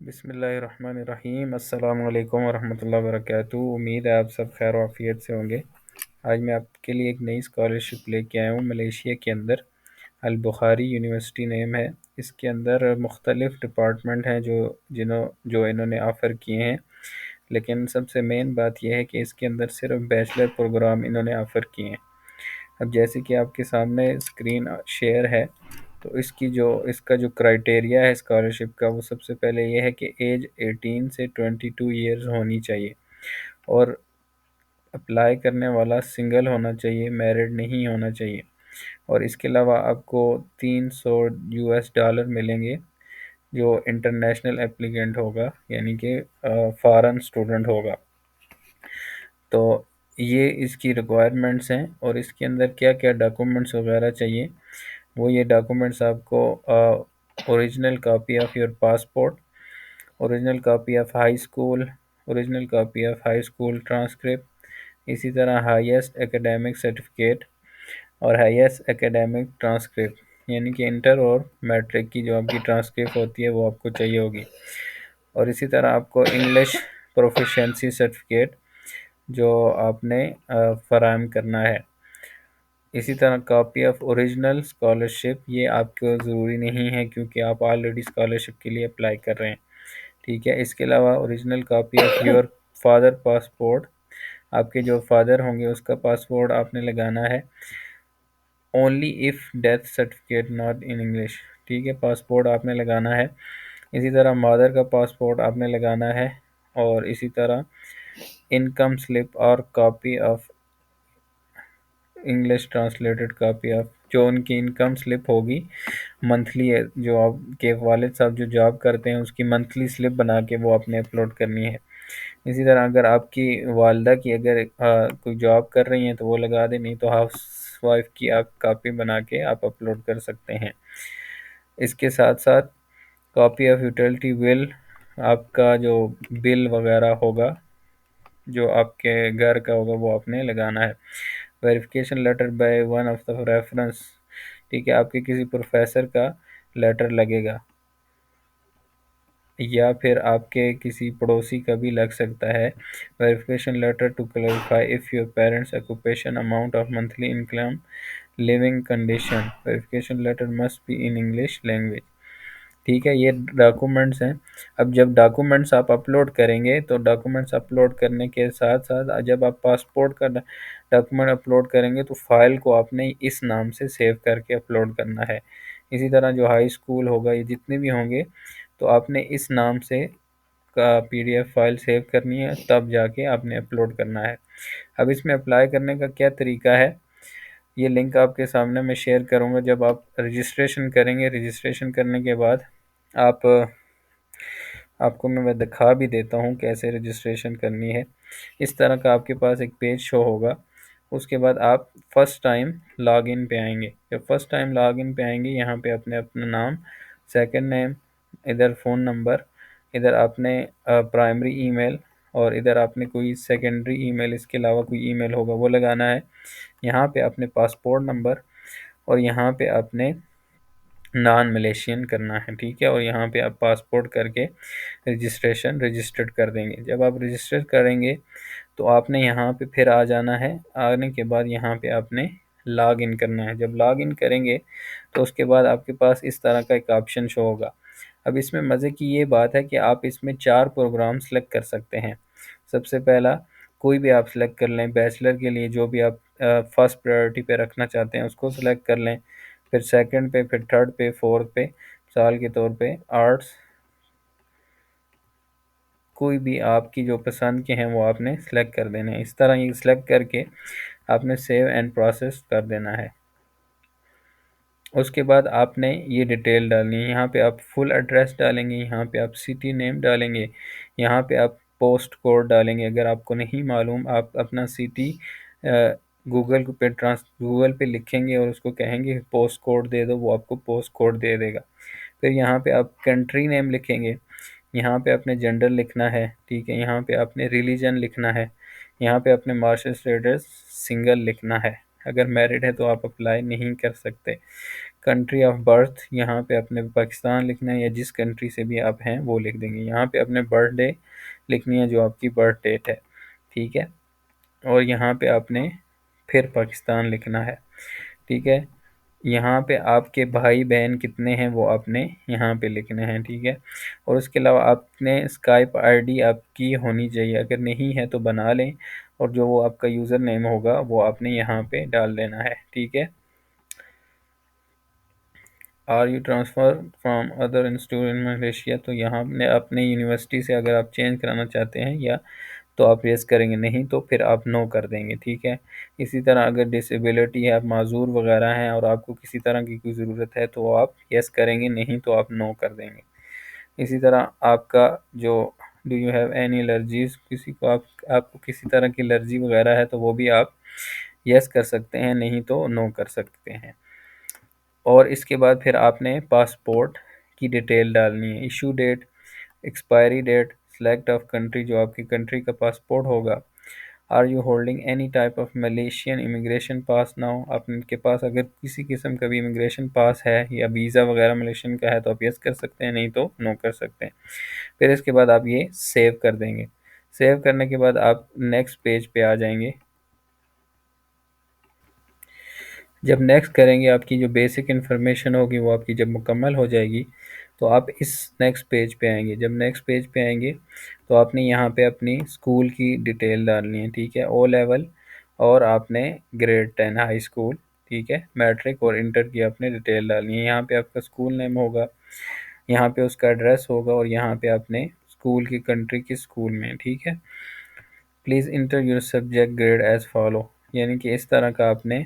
بسم اللہ الرحمن الرحیم۔ السلام علیکم ورحمۃ اللہ وبرکاتہ۔ امید ہے آپ سب خیر و عافیت سے ہوں گے۔ آج میں آپ کے لیے ایک نئی اسکالرشپ لے کے آیا ہوں ملیشیا کے اندر۔ البخاری یونیورسٹی نیم ہے۔ اس کے اندر مختلف ڈپارٹمنٹ ہیں جو انہوں نے آفر کیے ہیں، لیکن سب سے مین بات یہ ہے کہ اس کے اندر صرف بیچلر پروگرام انہوں نے آفر کیے ہیں۔ اب جیسے کہ آپ کے سامنے اسکرین شیئر ہے، تو اس کا جو کرائٹیریا ہے اسکالرشپ کا، وہ سب سے پہلے یہ ہے کہ ایج 18 سے 22 ایئرز ہونی چاہیے، اور اپلائی کرنے والا سنگل ہونا چاہیے، میرڈ نہیں ہونا چاہیے، اور اس کے علاوہ آپ کو $300 ملیں گے جو انٹرنیشنل اپلیکینٹ ہوگا، یعنی کہ فارن اسٹوڈنٹ ہوگا۔ تو یہ اس کی ریکوائرمنٹس ہیں، اور اس کے اندر کیا کیا ڈاکومنٹس وغیرہ چاہیے، وہ یہ ڈاکومنٹس آپ کو original copy of your passport, original copy of high school, original copy of high school transcript, اسی طرح ہائیسٹ اکیڈیمک سرٹیفکیٹ اور ہائیسٹ اکیڈیمک ٹرانسکرپٹ، یعنی کہ انٹر اور میٹرک کی جو آپ کی ٹرانسکرپٹ ہوتی ہے وہ آپ کو چاہیے ہوگی، اور اسی طرح آپ کو انگلش پروفیشنسی سرٹیفکیٹ جو آپ نے فراہم کرنا ہے۔ اسی طرح کاپی آف اوریجنل اسکالرشپ، یہ آپ کو ضروری نہیں ہے کیونکہ آپ آلریڈی اسکالرشپ کے لیے اپلائی کر رہے ہیں، ٹھیک ہے۔ اس کے علاوہ original copy of your father passport, آپ کے جو فادر ہوں گے اس کا پاسپورٹ آپ نے لگانا ہے۔ Only if death certificate not in English, ٹھیک ہے، پاسپورٹ آپ نے لگانا ہے۔ اسی طرح مادر کا پاسپورٹ آپ نے لگانا ہے، اور اسی طرح انکم سلپ اور copy of English translated copy of, جو ان کی انکم سلپ ہوگی منتھلی، جو آپ کے والد صاحب جو جاب کرتے ہیں اس کی منتھلی سلپ بنا کے وہ آپ نے اپلوڈ کرنی ہے۔ اسی طرح اگر آپ کی والدہ کی اگر کوئی جاب کر رہی ہیں تو وہ لگا دیں، نہیں تو ہاؤس وائف کی آپ کاپی بنا کے آپ اپلوڈ کر سکتے ہیں۔ اس کے ساتھ ساتھ کاپی آف یوٹیلٹی بل، آپ کا جو بل وغیرہ ہوگا جو آپ کے گھر کا ہوگا وہ آپ نے لگانا ہے۔ Verification letter by one of the reference, ٹھیک ہے، آپ کے کسی پروفیسر کا لیٹر لگے گا، یا پھر آپ کے کسی پڑوسی کا بھی لگ سکتا ہے۔ Verification letter to clarify of your parents occupation, amount of monthly income, living condition. Verification letter must be in English language, ٹھیک ہے۔ یہ ڈاکومنٹس ہیں۔ اب جب ڈاکومنٹس آپ اپلوڈ کریں گے تو ڈاکومنٹس اپلوڈ کرنے کے ساتھ ساتھ جب آپ پاسپورٹ کا ڈاکومنٹ اپلوڈ کریں گے تو فائل کو آپ نے اس نام سے سیو کر کے اپلوڈ کرنا ہے۔ اسی طرح جو ہائی اسکول ہوگا، یہ جتنے بھی ہوں گے تو آپ نے اس نام سے کا PDF فائل سیو کرنی ہے، تب جا کے آپ نے اپلوڈ کرنا ہے۔ اب اس میں اپلائی کرنے کا کیا طریقہ ہے، یہ لنک آپ کے سامنے میں شیئر کروں گا۔ جب آپ رجسٹریشن کریں گے، رجسٹریشن کرنے کے بعد آپ کو میں دکھا بھی دیتا ہوں کیسے رجسٹریشن کرنی ہے۔ اس طرح کا آپ کے پاس ایک پیج شو ہوگا۔ اس کے بعد آپ فرسٹ ٹائم لاگ ان پہ آئیں گے۔ جب فرسٹ ٹائم لاگ ان پہ آئیں گے، یہاں پہ اپنا نام، سیکنڈ نیم، ادھر فون نمبر، ادھر آپ نے پرائمری ای میل، اور ادھر آپ نے کوئی سیکنڈری ای میل، اس کے علاوہ کوئی ای میل ہوگا وہ لگانا ہے۔ یہاں پہ آپ نے پاسپورٹ نمبر، اور یہاں پہ آپ نے نان ملیشین کرنا ہے، ٹھیک ہے، اور یہاں پہ آپ پاسپورٹ کر کے رجسٹرڈ کر دیں گے۔ جب آپ رجسٹر کریں گے تو آپ نے یہاں پہ پھر آ جانا ہے۔ آنے کے بعد یہاں پہ آپ نے لاگ ان کرنا ہے۔ جب لاگ ان کریں گے تو اس کے بعد آپ کے پاس اس طرح کا ایک آپشن شو ہوگا۔ اب اس میں مزے کی یہ بات ہے کہ آپ اس میں 4 پروگرام سلیکٹ کر سکتے ہیں۔ سب سے پہلا کوئی بھی آپ سلیکٹ کر لیں، بیچلر کے لیے جو بھی آپ فرسٹ پرائرٹی پہ رکھنا چاہتے ہیں اس کو سلیکٹ کر لیں، پھر سیکنڈ پہ، پھر تھرڈ پہ، فورتھ پہ، مثال کے طور پہ آرٹس، کوئی بھی آپ کی جو پسند کے ہیں وہ آپ نے سلیکٹ کر دینے ہیں۔ اس طرح یہ سلیکٹ کر کے آپ نے سیو اینڈ پروسیس کر دینا ہے۔ اس کے بعد آپ نے یہ ڈیٹیل ڈالنی ہے۔ یہاں پہ آپ فل ایڈریس ڈالیں گے، یہاں پہ آپ سٹی نیم ڈالیں گے، یہاں پہ آپ پوسٹ کوڈ ڈالیں گے۔ اگر آپ کو نہیں معلوم، آپ اپنا سٹی گوگل پہ لکھیں گے اور اس کو کہیں گے پوسٹ کوڈ دے دو، وہ آپ کو پوسٹ کوڈ دے دے گا۔ پھر یہاں پہ آپ کنٹری نیم لکھیں گے، یہاں پہ اپنے جنڈر لکھنا ہے، ٹھیک ہے، یہاں پہ اپنے ریلیجن لکھنا ہے، یہاں پہ اپنے معاشی اسٹیٹس سنگل لکھنا ہے۔ اگر میرڈ ہے تو آپ اپلائی نہیں کر سکتے۔ کنٹری آف برتھ یہاں پہ اپنے پاکستان لکھنا ہے، یا جس کنٹری سے بھی آپ ہیں وہ لکھ دیں گے. یہاں پہ اپنے برتھ ڈے لکھنی ہے جو آپ کی برتھ ڈیٹ ہے، ٹھیک ہے. اور یہاں پہ آپ نے پھر پاکستان لکھنا ہے، ٹھیک ہے. یہاں پہ آپ کے بھائی بہن کتنے ہیں وہ آپ نے یہاں پہ لکھنے ہیں، ٹھیک ہے. اور اس کے علاوہ آپ نے اسکائپ آئی ڈی آپ کی ہونی چاہیے، اگر نہیں ہے تو بنا لیں، اور جو وہ آپ کا یوزر نیم ہوگا وہ آپ نے یہاں پہ ڈال دینا ہے، ٹھیک ہے. Are you transfer from other institute in Malaysia, تو یہاں نے اپنے یونیورسٹی سے اگر آپ چینج کرانا چاہتے ہیں یا تو آپ یس کریں گے، نہیں تو پھر آپ نو کر دیں گے، ٹھیک ہے. اسی طرح اگر ڈسیبلٹی ہے، آپ معذور وغیرہ ہیں اور آپ کو کسی طرح کی کوئی ضرورت ہے تو آپ یس کریں گے، نہیں تو آپ نو کر دیں گے. اسی طرح آپ کا جو do you have any allergies, کسی کو آپ کو کسی طرح کی الرجی وغیرہ ہے تو وہ بھی آپ یس کر سکتے ہیں، نہیں تو نو کر سکتے ہیں. اور اس کے بعد پھر آپ نے پاسپورٹ کی ڈیٹیل ڈالنی ہے، issue date, expiry date, select of country جو آپ کی کنٹری کا پاسپورٹ ہوگا. Are you holding any type of Malaysian immigration pass now, آپ کے پاس اگر کسی قسم کا بھی امیگریشن پاس ہے یا ویزا وغیرہ ملیشین کا ہے تو آپ یس کر سکتے ہیں، نہیں تو نو کر سکتے ہیں. پھر اس کے بعد آپ یہ سیو کر دیں گے. سیو کرنے کے بعد آپ نیکسٹ پیج پہ آ جائیں گے. جب نیکسٹ کریں گے آپ کی جو بیسک انفارمیشن ہوگی وہ آپ کی جب مکمل ہو جائے گی تو آپ اس نیکسٹ پیج پہ آئیں گے. جب نیکسٹ پیج پہ آئیں گے تو آپ نے یہاں پہ اپنی اسکول کی ڈیٹیل ڈالنی ہے، ٹھیک ہے. او لیول اور آپ نے گریڈ 10 ہائی اسکول، ٹھیک ہے. میٹرک اور انٹر کی آپ نے ڈیٹیل ڈالنی ہے. یہاں پہ آپ کا اسکول نیم ہوگا، یہاں پہ اس کا ایڈریس ہوگا، اور یہاں پہ آپ نے اسکول کی کنٹری کی اسکول میں، ٹھیک ہے. Please enter your subject grade as follow, یعنی کہ اس طرح کا آپ نے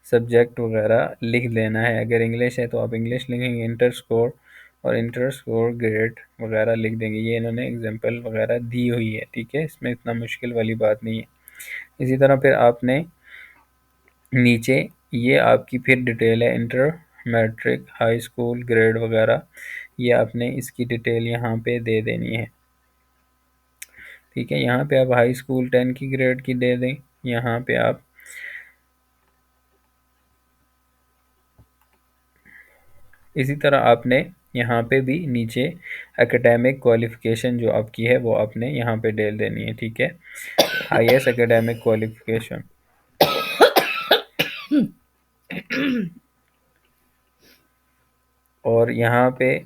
سبجیکٹ وغیرہ لکھ دینا ہے. اگر انگلش ہے تو آپ انگلش لکھیں گے، انٹر اسکور اور انٹر اسکور گریڈ وغیرہ لکھ دیں گے. یہ انہوں نے اگزامپل وغیرہ دی ہوئی ہے، ٹھیک ہے. اس میں اتنا مشکل والی بات نہیں ہے. اسی طرح پھر آپ نے نیچے یہ آپ کی پھر ڈیٹیل ہے، inter, matric, high school grade وغیرہ، یہ آپ نے اس کی ڈیٹیل یہاں پہ دے دینی ہے، ٹھیک ہے. یہاں پہ آپ ہائی اسکول 10 کی گریڈ کی دے دیں. یہاں پہ آپ اسی طرح آپ نے یہاں پہ بھی نیچے اکیڈیمک کوالیفیکیشن جو آپ کی ہے وہ آپ نے یہاں پہ ڈیل دینی ہے، ٹھیک ہے. Highest academic qualification. اور یہاں پہ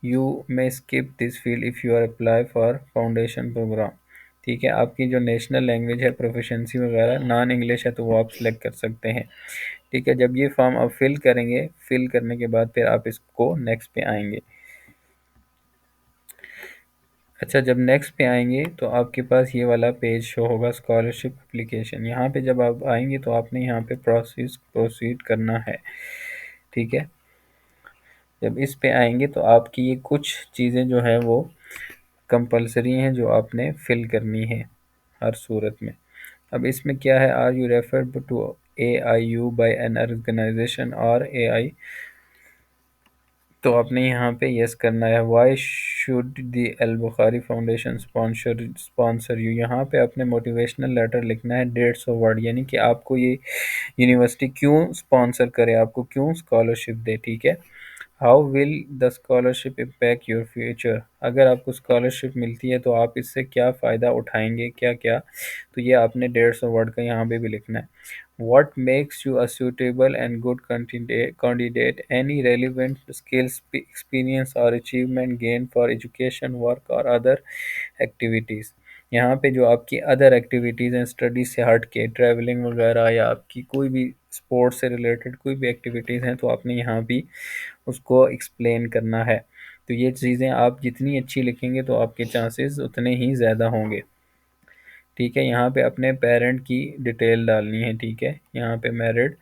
you may skip this field if you are apply for foundation programme, ٹھیک ہے. آپ کی جو نیشنل لینگویج ہے پروفیشنسی وغیرہ نان انگلش ہے تو وہ آپ سلیکٹ کر سکتے ہیں، ٹھیک ہے. جب یہ فارم آپ فل کریں گے، فل کرنے کے بعد پھر آپ اس کو نیکسٹ پہ آئیں گے. اچھا، جب نیکسٹ پہ آئیں گے تو آپ کے پاس یہ والا پیج شو ہوگا اسکالرشپ اپلیکیشن. یہاں پہ جب آپ آئیں گے تو آپ نے یہاں پہ پروسیڈ کرنا ہے، ٹھیک ہے. جب اس پہ آئیں گے تو آپ کی یہ کچھ چیزیں جو ہیں وہ کمپلسری ہیں جو آپ نے فل کرنی ہے ہر صورت میں. اب اس میں کیا ہے، are you referred to A I U by an organisation اور اے آئی، تو آپ نے یہاں پہ یس کرنا ہے. Why should the al-Bukhari foundation sponsor you, یہاں پہ اپنے موٹیویشنل لیٹر لکھنا ہے 150 ورڈ، یعنی کہ آپ کو یہ یونیورسٹی کیوں اسپانسر کرے، آپ کو کیوں اسکالرشپ دے، ٹھیک ہے. How will the scholarship impact your future, اگر آپ کو اسکالرشپ ملتی ہے تو آپ اس سے کیا فائدہ اٹھائیں گے، کیا کیا، تو یہ آپ نے 150 ورڈ کا یہاں پہ بھی لکھنا ہے. What makes you a suitable and good candidate? Any relevant skills, experience or achievement gained for education, work or other activities. یہاں پہ جو آپ کی ادر ایکٹیویٹیز ہیں اسٹڈیز سے ہٹ کے، ٹریولنگ وغیرہ یا آپ کی کوئی بھی اسپورٹس سے ریلیٹڈ کوئی بھی ایکٹیویٹیز ہیں تو آپ نے یہاں بھی اس کو ایکسپلین کرنا ہے. تو یہ چیزیں آپ جتنی اچھی لکھیں گے تو آپ کے چانسز اتنے ہی زیادہ ہوں گے، ٹھیک ہے. یہاں پہ اپنے پیرنٹ کی ڈیٹیل ڈالنی ہے، ٹھیک ہے. یہاں پہ میرڈ،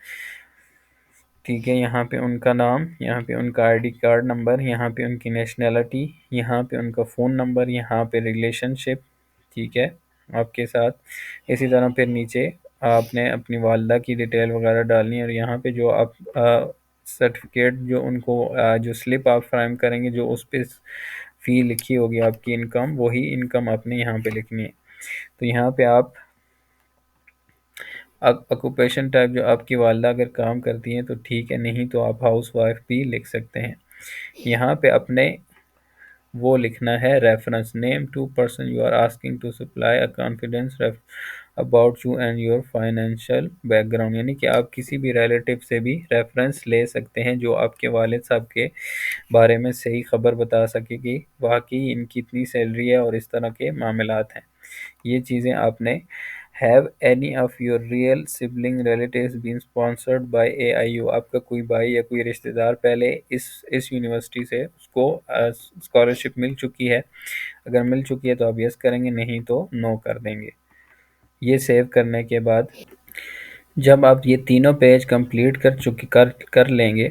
ٹھیک ہے. یہاں پہ ان کا نام، یہاں پہ ان کا آئی ڈی کارڈ نمبر، یہاں پہ ان کی نیشنلٹی، یہاں پہ ان کا فون نمبر، یہاں پہ ریلیشن شپ، ٹھیک ہے، آپ کے ساتھ. اسی طرح پھر نیچے آپ نے اپنی والدہ کی ڈیٹیل وغیرہ ڈالنی ہے. اور یہاں پہ جو آپ سرٹیفکیٹ جو ان کو جو سلپ آپ فراہم کریں گے جو اس پہ فی لکھی ہوگی آپ کی انکم، وہی انکم آپ نے یہاں پہ لکھنی ہے. تو یہاں پہ آپ آکوپیشن ٹائپ جو آپ کی والدہ اگر کام کرتی ہیں تو ٹھیک ہے، نہیں تو آپ ہاؤس وائف بھی لکھ سکتے ہیں۔ یہاں پہ اپنے وہ لکھنا ہے reference name to person you are asking to supply a confidence about you and your financial background, یعنی کہ آپ کسی بھی ریلیٹیو سے بھی ریفرنس لے سکتے ہیں جو آپ کے والد صاحب کے بارے میں صحیح خبر بتا سکے کہ واقعی ان کی اتنی سیلری ہے اور اس طرح کے معاملات ہیں۔ یہ چیزیں آپ نے Have any of your real sibling relatives been sponsored by AIU؟ آپ کا کوئی بھائی یا کوئی رشتہ دار پہلے اس یونیورسٹی سے اس کو اسکالرشپ مل چکی ہے؟ اگر مل چکی ہے تو آپ یس کریں گے، نہیں تو نو کر دیں گے۔ یہ سیو کرنے کے بعد جب آپ یہ تینوں پیج کمپلیٹ کر لیں گے،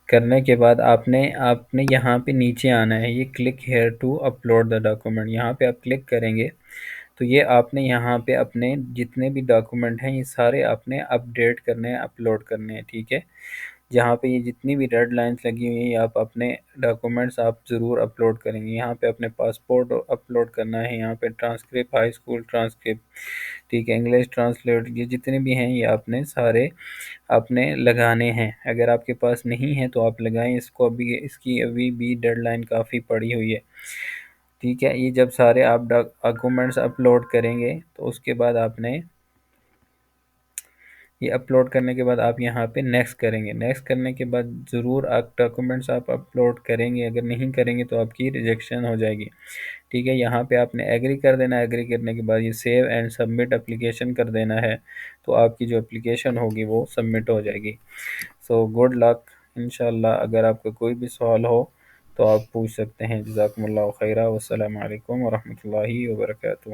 کرنے کے بعد آپ نے یہاں پہ نیچے آنا ہے، یہ click here to upload the document, یہاں پہ آپ کلک کریں گے تو یہ آپ نے یہاں پہ اپنے جتنے بھی ڈاکومنٹ ہیں یہ سارے آپ نے اپڈیٹ کرنے ہیں، اپلوڈ کرنے ہیں، ٹھیک ہے۔ جہاں پہ یہ جتنی بھی ریڈ لائنس لگی ہوئی ہیں آپ اپنے ڈاکومنٹس آپ ضرور اپلوڈ کریں گے۔ یہاں پہ اپنے پاسپورٹ اپلوڈ کرنا ہے، یہاں پہ ٹرانسکرپٹ، ہائی اسکول ٹرانسکرپٹ، ٹھیک ہے، انگلش ٹرانسلیٹ، یہ جتنے بھی ہیں یہ آپ نے سارے آپ نے لگانے ہیں۔ اگر آپ کے پاس نہیں ہے تو آپ لگائیں، اس کی ابھی بھی ڈیڈ لائن کافی پڑی ہوئی ہے، ٹھیک ہے۔ یہ جب سارے آپ ڈاکومنٹس اپلوڈ کریں گے تو اس کے بعد آپ نے یہ اپلوڈ کرنے کے بعد آپ یہاں پہ نیکسٹ کریں گے۔ نیکسٹ کرنے کے بعد ضرور آپ ڈاکومنٹس آپ اپلوڈ کریں گے، اگر نہیں کریں گے تو آپ کی ریجیکشن ہو جائے گی، ٹھیک ہے۔ یہاں پہ آپ نے ایگری کر دینا ہے، ایگری کرنے کے بعد یہ سیو اینڈ سبمٹ اپلیکیشن کر دینا ہے، تو آپ کی جو اپلیکیشن ہوگی وہ سبمٹ ہو جائے گی۔ سو گڈ لک، انشاءاللہ اگر آپ کا کوئی بھی سوال ہو تو آپ پوچھ سکتے ہیں۔ جزاکم اللہ خیرہ، والسلام علیکم ورحمۃ اللہ وبرکاتہ۔